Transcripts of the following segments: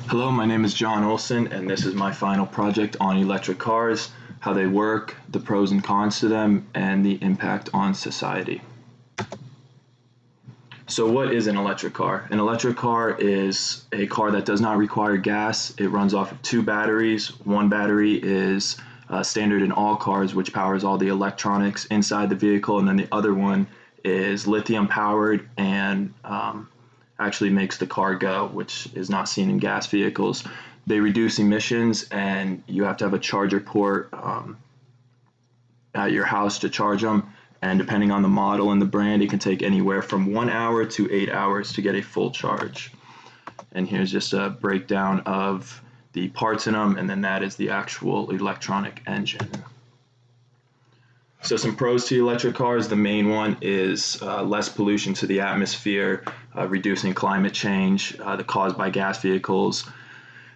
Hello, my name is John Olson, and this is my final project on electric cars, how they work, the pros and cons to them, and the impact on society. So what is an electric car? An electric car is a car that does not require gas. It runs off of two batteries. One battery is standard in all cars, which powers all the electronics inside the vehicle, and then the other one is lithium powered and actually makes the car go, which is not seen in gas vehicles. They reduce emissions, and you have to have a charger port at your house to charge them. And depending on the model and the brand, it can take anywhere from 1 hour to 8 hours to get a full charge. And here's just a breakdown of the parts in them, and then that is the actual electronic engine. So some pros to electric cars, the main one is less pollution to the atmosphere, reducing climate change caused by gas vehicles.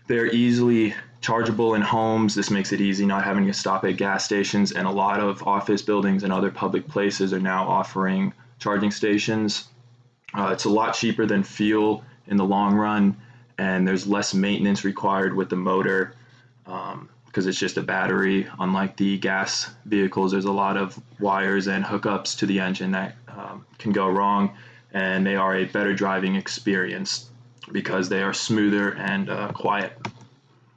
They're easily chargeable in homes. This makes it easy not having to stop at gas stations, and a lot of office buildings and other public places are now offering charging stations. It's a lot cheaper than fuel in the long run, and there's less maintenance required with the motor because it's just a battery. Unlike the gas vehicles, there's a lot of wires and hookups to the engine that can go wrong, and they are a better driving experience because they are smoother and quiet.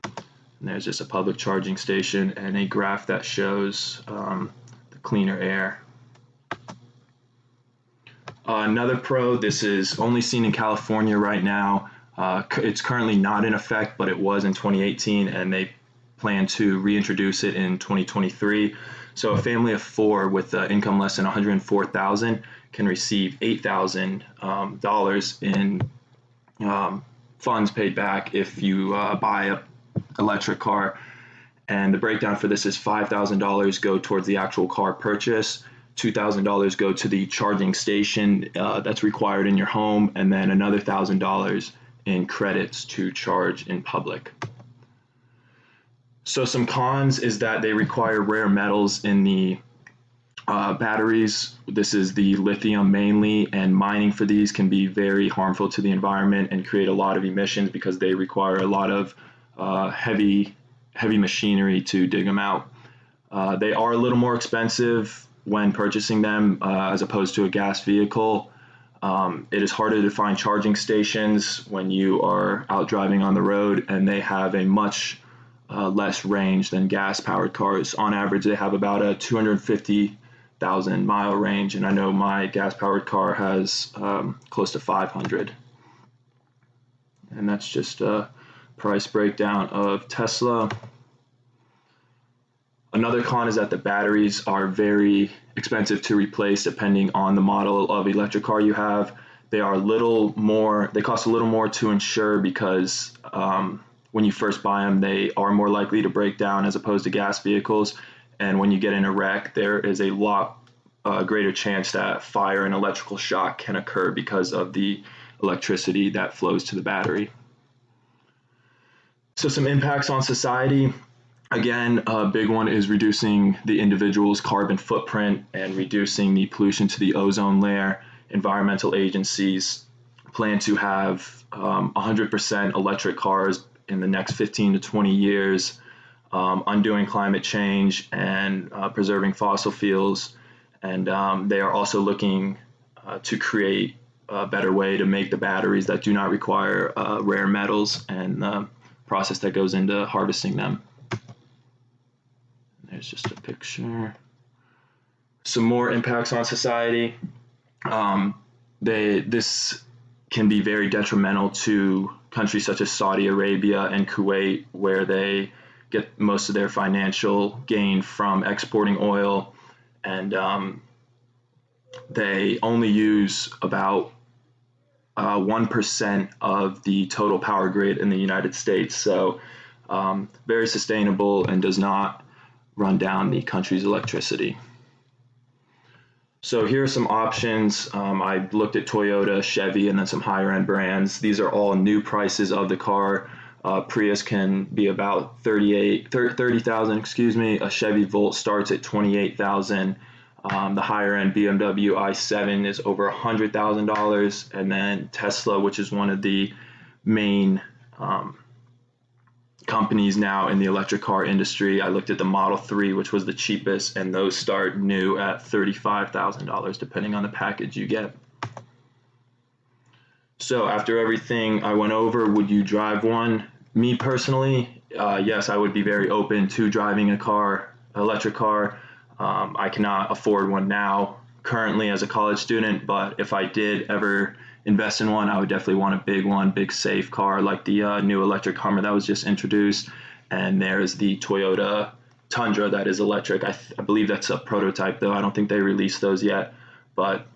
And there's just a public charging station and a graph that shows the cleaner air. Another pro, this is only seen in California right now. It's currently not in effect, but it was in 2018, and they plan to reintroduce it in 2023. So a family of four with income less than $104,000 can receive $8,000 in funds paid back if you buy a electric car. And the breakdown for this is $5,000 go towards the actual car purchase, $2,000 go to the charging station that's required in your home, and then another $1,000 in credits to charge in public. So some cons is that they require rare metals in the batteries. This is the lithium mainly, and mining for these can be very harmful to the environment and create a lot of emissions because they require a lot of heavy machinery to dig them out. They are a little more expensive when purchasing them as opposed to a gas vehicle. It is harder to find charging stations when you are out driving on the road, and they have a much less range than gas-powered cars. On average, they have about a 250,000 mile range, and I know my gas-powered car has close to 500. And that's just a price breakdown of Tesla. Another con is that the batteries are very expensive to replace depending on the model of electric car you have. They cost a little more to insure because when you first buy them, they are more likely to break down as opposed to gas vehicles. And when you get in a wreck, there is a lot greater chance that fire and electrical shock can occur because of the electricity that flows to the battery. So some impacts on society. Again, a big one is reducing the individual's carbon footprint and reducing the pollution to the ozone layer. Environmental agencies plan to have 100% electric cars in the next 15 to 20 years, undoing climate change and preserving fossil fuels. And they are also looking to create a better way to make the batteries that do not require rare metals and the process that goes into harvesting them. There's just a picture. Some more impacts on society. This can be very detrimental to countries such as Saudi Arabia and Kuwait, where they get most of their financial gain from exporting oil, and they only use about 1% of the total power grid in the United States. So very sustainable and does not run down the country's electricity. So here are some options. I looked at Toyota, Chevy, and then some higher end brands. These are all new prices of the car. Prius can be about $30,000, A Chevy Volt starts at $28,000. The higher end BMW i7 is over $100,000, and then Tesla, which is one of the main companies now in the electric car industry. I looked at the Model 3, which was the cheapest, and those start new at $35,000, depending on the package you get. So after everything I went over, would you drive one? Me personally, yes, I would be very open to driving electric car. I cannot afford one now currently as a college student, but if I did ever invest in one, I would definitely want a big one, big safe car like the new electric Hummer that was just introduced. And there's the Toyota Tundra that is electric. I believe that's a prototype though. I don't think they released those yet, but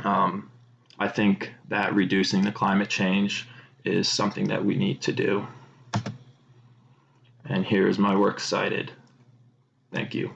I think that reducing the climate change is something that we need to do. And here's my works cited. Thank you.